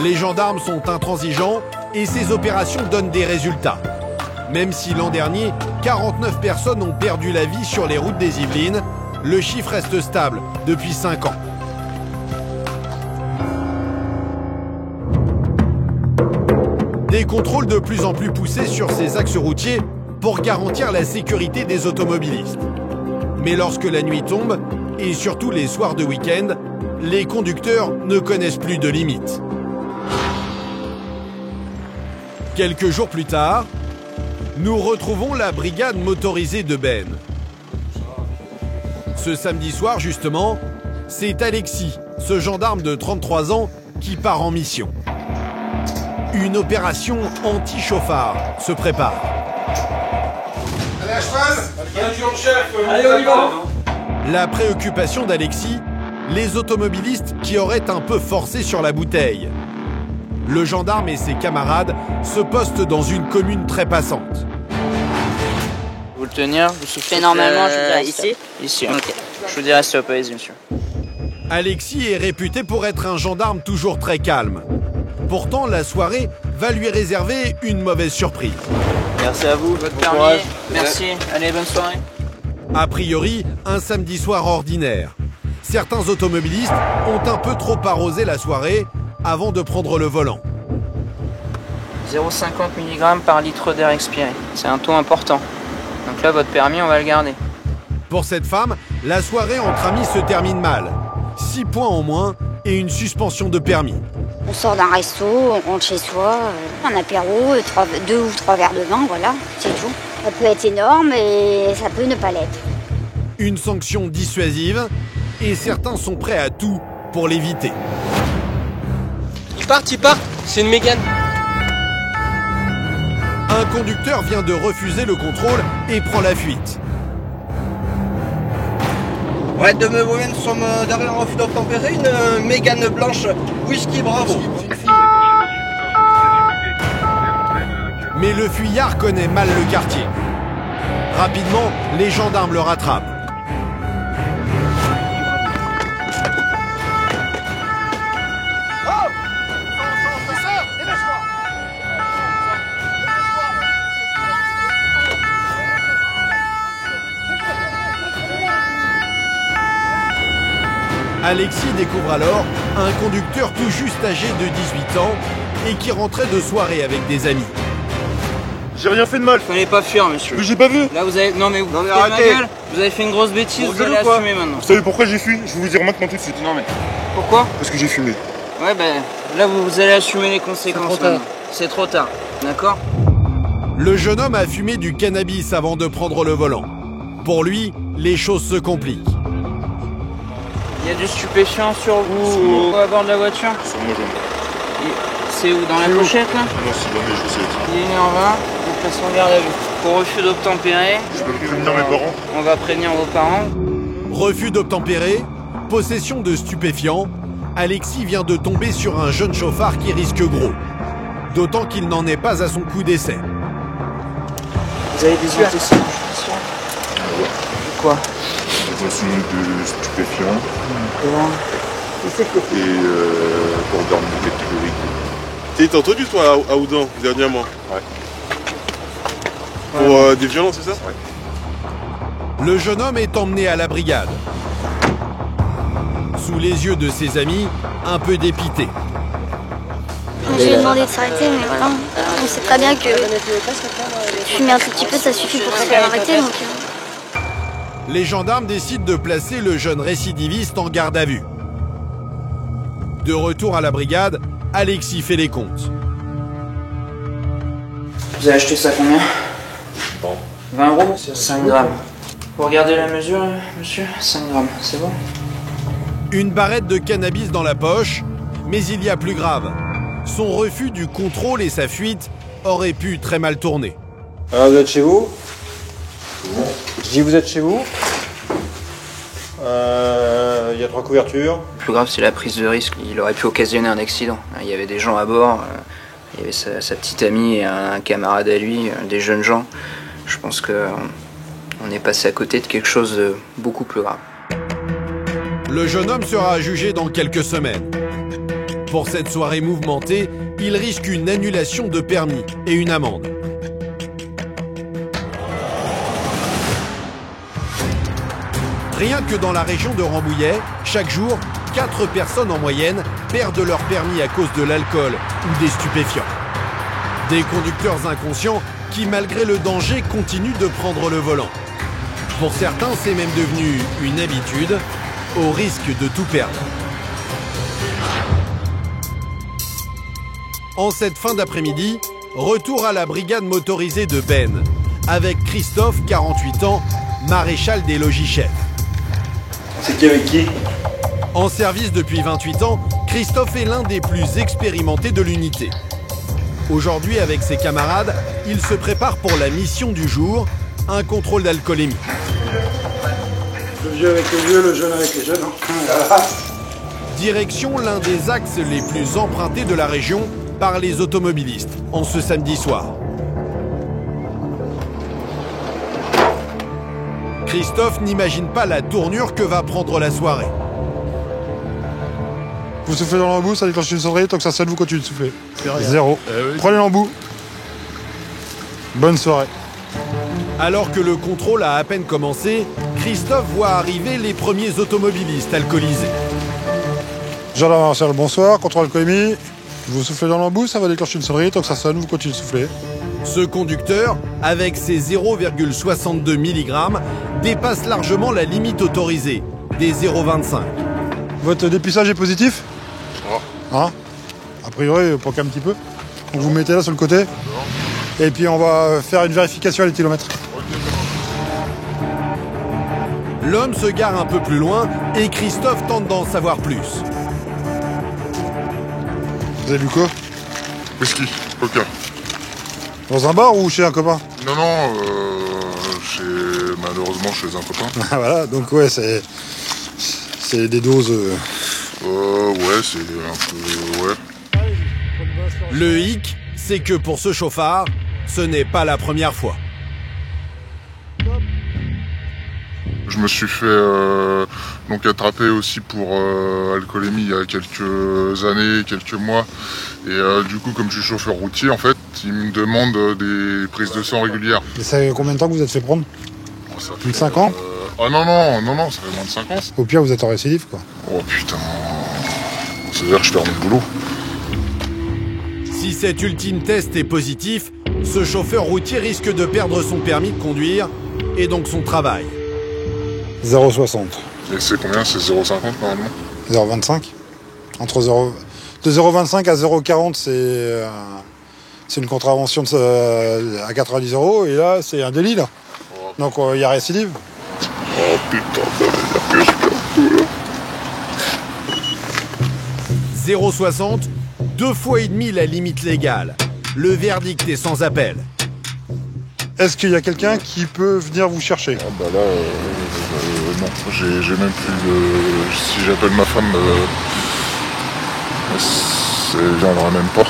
Les gendarmes sont intransigeants et ces opérations donnent des résultats. Même si l'an dernier, 49 personnes ont perdu la vie sur les routes des Yvelines, le chiffre reste stable depuis 5 ans. Des contrôles de plus en plus poussés sur ces axes routiers pour garantir la sécurité des automobilistes. Mais lorsque la nuit tombe, et surtout les soirs de week-end, les conducteurs ne connaissent plus de limites. Quelques jours plus tard, nous retrouvons la brigade motorisée de Ben. Ce samedi soir, justement, c'est Alexis, ce gendarme de 33 ans, qui part en mission. Une opération anti-chauffard se prépare. Allez à cheval. Allez, on y va. La préoccupation d'Alexis, les automobilistes qui auraient un peu forcé sur la bouteille. Le gendarme et ses camarades se postent dans une commune très passante. Vous le tenir, vous soufflez normalement, je dirais ici. Ici, ok. Je vous dirai stop, allez-y, monsieur. Alexis est réputé pour être un gendarme toujours très calme. Pourtant, la soirée va lui réserver une mauvaise surprise. Merci à vous, votre permis. Courage. Merci, allez, bonne soirée. A priori, un samedi soir ordinaire. Certains automobilistes ont un peu trop arrosé la soirée avant de prendre le volant. 0,50 mg par litre d'air expiré. C'est un taux important. Donc là, votre permis, on va le garder. Pour cette femme, la soirée entre amis se termine mal. 6 points en moins et une suspension de permis. On sort d'un resto, on rentre chez soi, un apéro, 2 ou 3 verres de vin, voilà, c'est tout. Ça peut être énorme et ça peut ne pas l'être. Une sanction dissuasive et certains sont prêts à tout pour l'éviter. Ils partent, c'est une Mégane. Un conducteur vient de refuser le contrôle et prend la fuite. Ouais, de me moyenne, nous sommes derrière un refus d'obtempérer, une Mégane blanche, whisky bravo. Mais le fuyard connaît mal le quartier. Rapidement, les gendarmes le rattrapent. Alexis découvre alors un conducteur tout juste âgé de 18 ans et qui rentrait de soirée avec des amis. J'ai rien fait de mal. Fallait pas fuir, monsieur. Mais j'ai pas vu. Là, vous avez... Non, mais vous mais arrêtez. Ma gueule. Vous avez fait une grosse bêtise, vous allez assumer maintenant. Vous savez pourquoi j'ai fui? Je vais vous dire maintenant tout de suite. Non, mais... Pourquoi? Parce que j'ai fumé. Ouais, ben, là, vous allez assumer les conséquences. C'est trop tard. D'accord? Le jeune homme a fumé du cannabis avant de prendre le volant. Pour lui, les choses se compliquent. Il y a du stupéfiant sur vous à bord de la voiture? Sur moi, j'en ai. C'est où? Dans la pochette, là? Non, c'est dans mes chaussettes. Il est 1h20, vous passez en garde à vue. Pour refus d'obtempérer... Je peux prévenir mes parents? On va prévenir vos parents. Refus d'obtempérer, possession de stupéfiants, Alexis vient de tomber sur un jeune chauffard qui risque gros. D'autant qu'il n'en est pas à son coup d'essai. Vous avez des antécédents? Quoi? Possession de stupéfiants. Et pour d'armes catégoriques. T'as entendu toi à Oudan dernièrement? Ouais. Pour des violences, c'est ça? Ouais. Le jeune homme est emmené à la brigade. Sous les yeux de ses amis, un peu dépité. Je lui ai demandé de s'arrêter, mais voilà. On sait très bien que fumer un tout petit peu, ça suffit pour se faire arrêter. Donc... Les gendarmes décident de placer le jeune récidiviste en garde à vue. De retour à la brigade, Alexis fait les comptes. Vous avez acheté ça combien? Bon. 20 euros? 5 grammes. Vous regardez la mesure, monsieur? 5 grammes, c'est bon? Une barrette de cannabis dans la poche, mais il y a plus grave. Son refus du contrôle et sa fuite auraient pu très mal tourner. Alors vous êtes chez vous? Je dis vous êtes chez vous? Il y a 3 couvertures. Le plus grave, c'est la prise de risque. Il aurait pu occasionner un accident. Il y avait des gens à bord, il y avait sa petite amie et un camarade à lui, des jeunes gens. Je pense qu'on est passé à côté de quelque chose de beaucoup plus grave. Le jeune homme sera jugé dans quelques semaines. Pour cette soirée mouvementée, il risque une annulation de permis et une amende. Rien que dans la région de Rambouillet, chaque jour, 4 personnes en moyenne perdent leur permis à cause de l'alcool ou des stupéfiants. Des conducteurs inconscients qui, malgré le danger, continuent de prendre le volant. Pour certains, c'est même devenu une habitude, au risque de tout perdre. En cette fin d'après-midi, retour à la brigade motorisée de Ben, avec Christophe, 48 ans, maréchal des logis-chefs. C'est qui avec qui? En service depuis 28 ans, Christophe est l'un des plus expérimentés de l'unité. Aujourd'hui, avec ses camarades, il se prépare pour la mission du jour, un contrôle d'alcoolémie. Le vieux avec les vieux, le jeune avec les jeunes. Hein. Direction l'un des axes les plus empruntés de la région par les automobilistes, en ce samedi soir. Christophe n'imagine pas la tournure que va prendre la soirée. Vous soufflez dans l'embout, ça déclenche une sonnerie, tant que ça sonne, vous continuez de souffler. 0. oui. Prenez l'embout. Bonne soirée. Alors que le contrôle a à peine commencé, Christophe voit arriver les premiers automobilistes alcoolisés. Gendarme Martial, bonsoir, contrôle alcoolémie. Vous soufflez dans l'embout, ça va déclencher une sonnerie, tant que ça sonne, vous continuez de souffler. Ce conducteur, avec ses 0,62 mg, dépasse largement la limite autorisée, des 0,25. Votre dépistage est positif? Hein? A priori, pas qu'un petit peu. Donc vous mettez là sur le côté. Et puis on va faire une vérification à l'éthylomètre. L'homme se gare un peu plus loin et Christophe tente d'en savoir plus. Vous avez bu quoi? Whisky, coca. Dans un bar ou chez un copain? Non, non, malheureusement chez un copain. Voilà, donc ouais, c'est des doses... Ouais, c'est un peu... ouais. Le hic, c'est que pour ce chauffard, ce n'est pas la première fois. Je me suis fait donc attraper aussi pour alcoolémie il y a quelques années, quelques mois. Et du coup, comme je suis chauffeur routier, en fait, ils me demandent des prises de sang régulières. Et ça fait combien de temps que vous êtes fait prendre? Plus de 5 ans? Ah non, ça fait moins de 5 ans. Au pire, vous êtes en récidive, quoi. Oh putain, ça veut dire que je perds mon boulot. Si cet ultime test est positif, ce chauffeur routier risque de perdre son permis de conduire et donc son travail. 0,60. Et c'est combien? C'est 0,50 normalement? 0,25. Entre 0... De 0,25 à 0,40, c'est une contravention à 90 €. Et là, c'est un délit, là. Oh. Donc, il y a récidive. Oh putain, ça veut dire que je perds tout, là. 0,60, 2 fois et demi la limite légale. Le verdict est sans appel. Est-ce qu'il y a quelqu'un qui peut venir vous chercher? Ah bah là, non, j'ai même plus de... Si j'appelle ma femme, elle viendra même pas.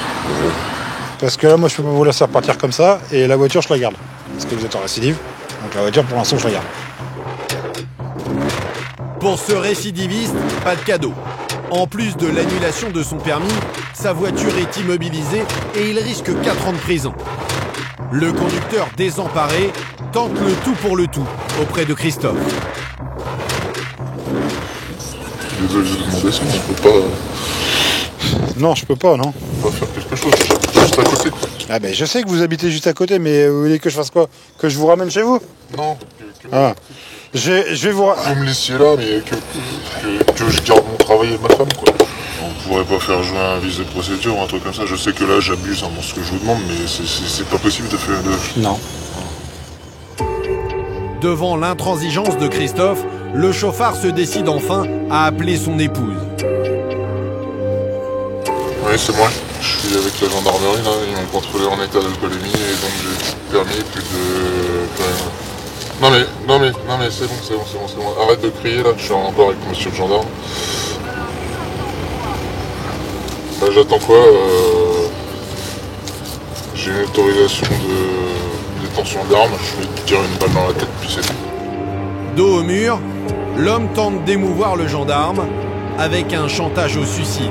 Parce que là, moi, je peux pas vous laisser repartir comme ça, et la voiture, je la garde. Parce que vous êtes en récidive, donc la voiture, pour l'instant, je la garde. Pour ce récidiviste, pas de cadeau. En plus de l'annulation de son permis, sa voiture est immobilisée et il risque 4 ans de prison. Le conducteur désemparé tente le tout pour le tout auprès de Christophe. Désolé de demander ça, on peut pas... Non, je peux pas, non. On va faire quelque chose, juste à côté. Ah ben, je sais que vous habitez juste à côté, mais vous voulez que je fasse quoi? Que je vous ramène chez vous? Non. Ah. Je vais vous... Vous me laissiez là, mais que je garde mon travail et ma femme, quoi. On pourrait pas faire jouer un vice de procédure ou un truc comme ça. Je sais que là, j'abuse dans ce que je vous demande, mais c'est pas possible de faire... Non. Devant l'intransigeance de Christophe, le chauffard se décide enfin à appeler son épouse. Oui, c'est moi. Je suis avec la gendarmerie, là. Ils m'ont contrôlé en état d'alcoolémie et donc j'ai permis plus de... Non mais c'est bon. Arrête de crier là, je suis encore avec monsieur le gendarme. Bah, j'attends quoi J'ai une autorisation de détention d'armes, je vais te tirer une balle dans la tête puis c'est tout. Dos au mur, l'homme tente d'émouvoir le gendarme avec un chantage au suicide.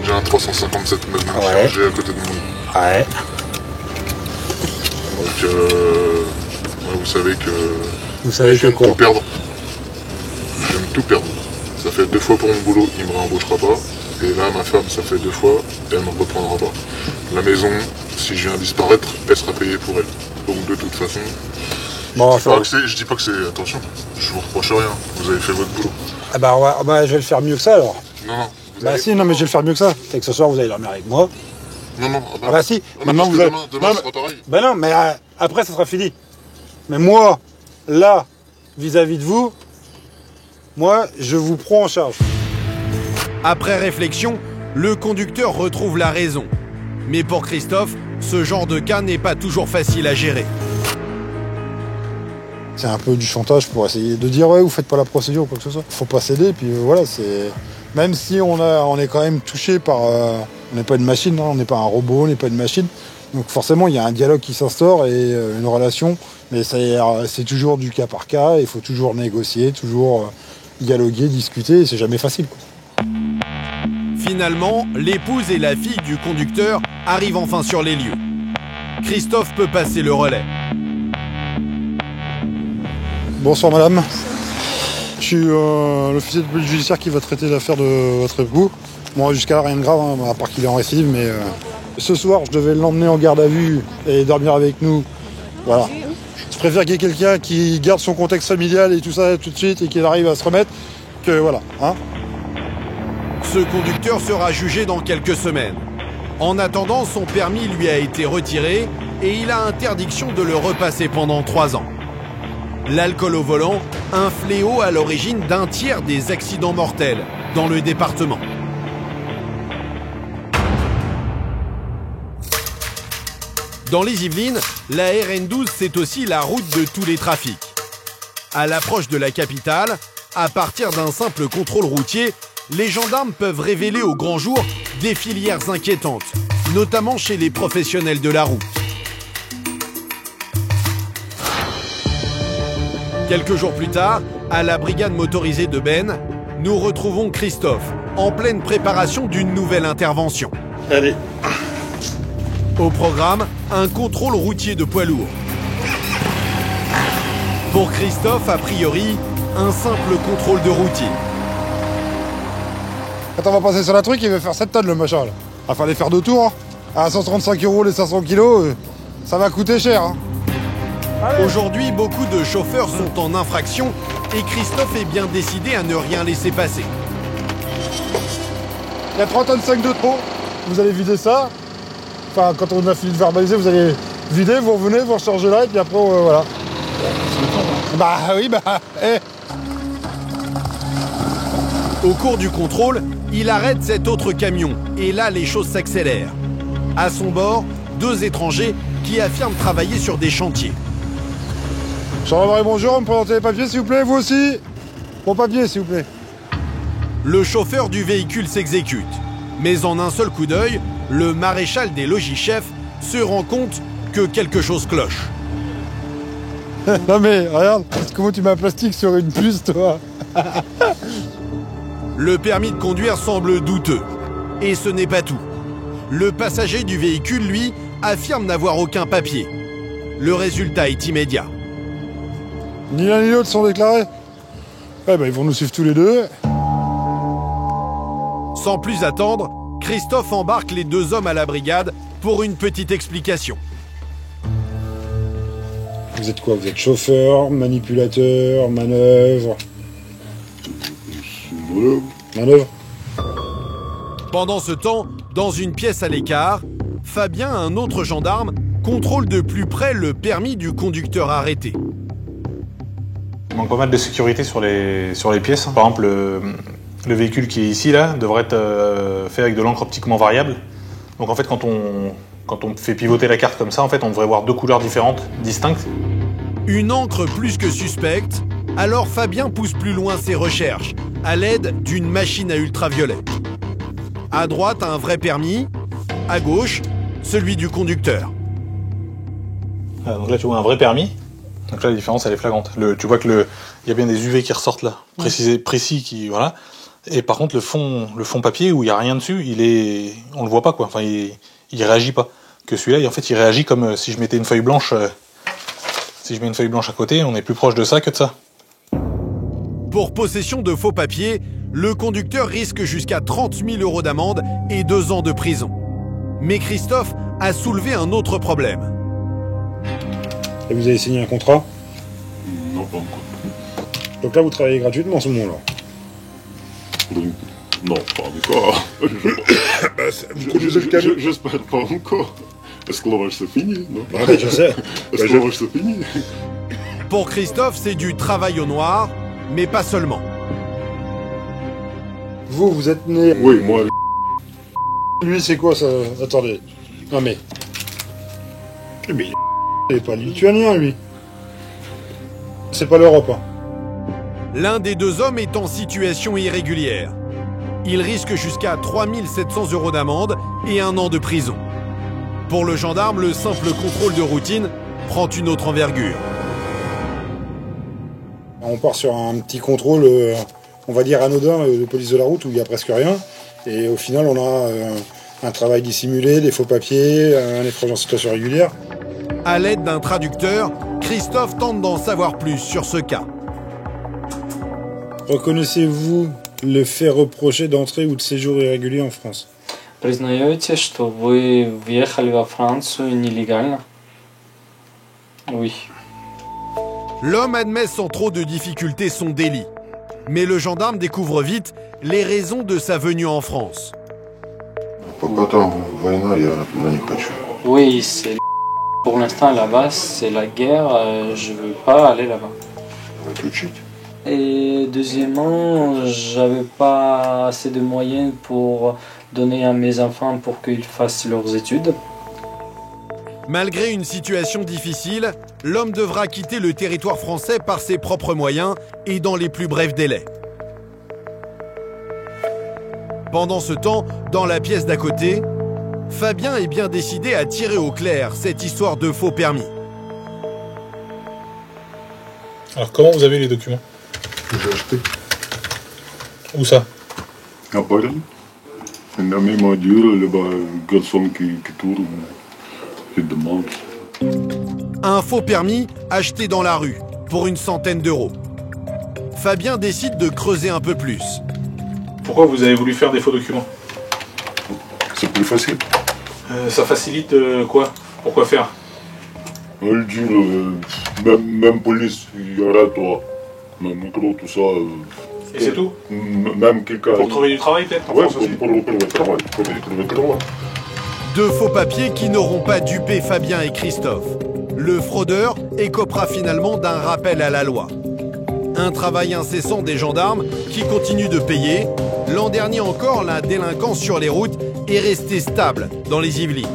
J'ai un 357 mètres chargé à côté de moi. Ouais. Donc vous savez que... Vous savez que quoi? Tout perdre. J'aime tout perdre. Ça fait 2 fois pour mon boulot, il me réembauchera pas. Et là, ma femme, ça fait 2 fois, et elle me reprendra pas. La maison, si je viens disparaître, elle sera payée pour elle. Donc de toute façon, bon, je dis pas que c'est... Attention, je vous reproche rien, vous avez fait votre boulot. Ah bah, je vais le faire mieux que ça alors. Non. Bah si, non mais je vais le faire mieux que ça. C'est que ce soir, vous allez dormir avec moi. Non. Ah bah si, maintenant vous allez... Demain, ça sera pareil. Bah non, mais après, ça sera fini. Mais moi, là, vis-à-vis de vous, moi, je vous prends en charge. Après réflexion, le conducteur retrouve la raison. Mais pour Christophe, ce genre de cas n'est pas toujours facile à gérer. C'est un peu du chantage pour essayer de dire ouais, vous faites pas la procédure ou quoi que ce soit. Faut pas céder, puis voilà, c'est. Même si on est quand même touché par. On n'est pas une machine, hein, on n'est pas un robot, on n'est pas une machine. Donc forcément, il y a un dialogue qui s'instaure et une relation. Mais c'est toujours du cas par cas, il faut toujours négocier, toujours dialoguer, discuter, et c'est jamais facile, quoi. Finalement, l'épouse et la fille du conducteur arrivent enfin sur les lieux. Christophe peut passer le relais. Bonsoir madame. Je suis l'officier de police judiciaire qui va traiter l'affaire de votre époux. Moi jusqu'à là rien de grave, hein, à part qu'il est en récidive, mais ce soir je devais l'emmener en garde à vue et dormir avec nous. Voilà. Je préfère qu'il y ait quelqu'un qui garde son contexte familial et tout ça tout de suite et qu'il arrive à se remettre que voilà. Hein. Ce conducteur sera jugé dans quelques semaines. En attendant, son permis lui a été retiré et il a interdiction de le repasser pendant 3 ans. L'alcool au volant, un fléau à l'origine d'un tiers des accidents mortels dans le département. Dans les Yvelines, la RN12, c'est aussi la route de tous les trafics. À l'approche de la capitale, à partir d'un simple contrôle routier, les gendarmes peuvent révéler au grand jour des filières inquiétantes, notamment chez les professionnels de la route. Quelques jours plus tard, à la brigade motorisée de Benne, nous retrouvons Christophe, en pleine préparation d'une nouvelle intervention. Allez. Au programme, un contrôle routier de poids lourd. Pour Christophe, a priori, un simple contrôle de routier. Quand on va passer sur la truc, il va faire 7 tonnes le machin là. Il va falloir faire 2 tours. Hein. À 135 € les 500 kilos, ça va coûter cher. Hein. Aujourd'hui, beaucoup de chauffeurs sont en infraction et Christophe est bien décidé à ne rien laisser passer. Il y a 3,5 tonnes de trop. Vous allez vider ça. Enfin, quand on a fini de verbaliser, vous allez vider, vous revenez, vous rechargez là et puis après, voilà. Bah oui, bah... Au cours du contrôle, il arrête cet autre camion et là, les choses s'accélèrent. À son bord, 2 étrangers qui affirment travailler sur des chantiers. Gendarmerie, bonjour, me présentez les papiers s'il vous plaît, vous aussi. Mon papier s'il vous plaît. Le chauffeur du véhicule s'exécute. Mais en un seul coup d'œil, le maréchal des logis-chefs se rend compte que quelque chose cloche. Non mais, regarde, comment tu mets un plastique sur une puce, toi? Le permis de conduire semble douteux. Et ce n'est pas tout. Le passager du véhicule, lui, affirme n'avoir aucun papier. Le résultat est immédiat. Ni l'un ni l'autre sont déclarés. Eh ben, ils vont nous suivre tous les deux. Sans plus attendre, Christophe embarque les 2 hommes à la brigade pour une petite explication. Vous êtes quoi? Vous êtes chauffeur, manipulateur, manœuvre? Manœuvre. Pendant ce temps, dans une pièce à l'écart, Fabien, un autre gendarme, contrôle de plus près le permis du conducteur arrêté. Il manque pas mal de sécurité sur les pièces. Par exemple, le véhicule qui est ici, là, devrait être fait avec de l'encre optiquement variable. Donc en fait, quand on fait pivoter la carte comme ça, en fait, on devrait voir 2 couleurs différentes, distinctes. Une encre plus que suspecte, alors Fabien pousse plus loin ses recherches, à l'aide d'une machine à ultraviolet. À droite, un vrai permis, à gauche, celui du conducteur. Donc là, tu vois un vrai permis. Donc là, la différence, elle est flagrante. Tu vois que il y a bien des UV qui ressortent là, précis qui, voilà. Et par contre, le fond papier où il y a rien dessus, on le voit pas quoi. Enfin, il réagit pas. Que celui-là, en fait, il réagit comme si je mettais une feuille blanche. Si je mets une feuille blanche à côté, on est plus proche de ça que de ça. Pour possession de faux papiers, le conducteur risque jusqu'à 30 000 € d'amende et 2 ans de prison. Mais Christophe a soulevé un autre problème. Et vous avez signé un contrat? Non, pas encore. Donc là, vous travaillez gratuitement en ce moment-là? Non, pas encore. Vous conduisez le camion? J'espère pas encore. Est-ce que l'orage c'est fini? Non. Ouais, je sais. Est-ce que l'orage c'est fini? Pour Christophe, c'est du travail au noir, mais pas seulement. Vous êtes né... Oui, moi... Lui, c'est quoi ça? Attendez. Non mais... Mais il est pas lituanien, lui. C'est pas l'Europe, hein. L'un des deux hommes est en situation irrégulière. Il risque jusqu'à 3 700 € d'amende et 1 an de prison. Pour le gendarme, le simple contrôle de routine prend une autre envergure. On part sur un petit contrôle, on va dire anodin, de police de la route, où il n'y a presque rien. Et au final, on a un travail dissimulé, des faux papiers, un étranger en situation régulière. À l'aide d'un traducteur, Christophe tente d'en savoir plus sur ce cas. Reconnaissez-vous le fait reproché d'entrée ou de séjour irrégulier en France? Признаете, что вы въехали во Францию нелегально? Oui. L'homme admet sans trop de difficulté son délit. Mais le gendarme découvre vite les raisons de sa venue en France. Oui, c'est pour l'instant là-bas, c'est la guerre, je veux pas aller là-bas. Et deuxièmement, j'avais pas assez de moyens pour donner à mes enfants pour qu'ils fassent leurs études. Malgré une situation difficile, l'homme devra quitter le territoire français par ses propres moyens et dans les plus brefs délais. Pendant ce temps, dans la pièce d'à côté, Fabien est bien décidé à tirer au clair cette histoire de faux permis. Alors comment vous avez les documents? J'ai acheté. Où ça? À Paris. La même voiture, le garçon qui tourne, il demande. Un faux permis acheté dans la rue pour une centaine d'euros. Fabien décide de creuser un peu plus. Pourquoi vous avez voulu faire des faux documents? C'est plus facile. Ça facilite quoi? Pourquoi faire? Elle dit, même police, il y aura toi. Même micro, tout ça. Et c'est tout? Même quelqu'un. Pour trouver du travail peut-être? Ouais, pour trouver du travail. Deux faux papiers qui n'auront pas dupé Fabien et Christophe. Le fraudeur écopera finalement d'un rappel à la loi. Un travail incessant des gendarmes qui continuent de payer. L'an dernier encore, la délinquance sur les routes est restée stable dans les Yvelines.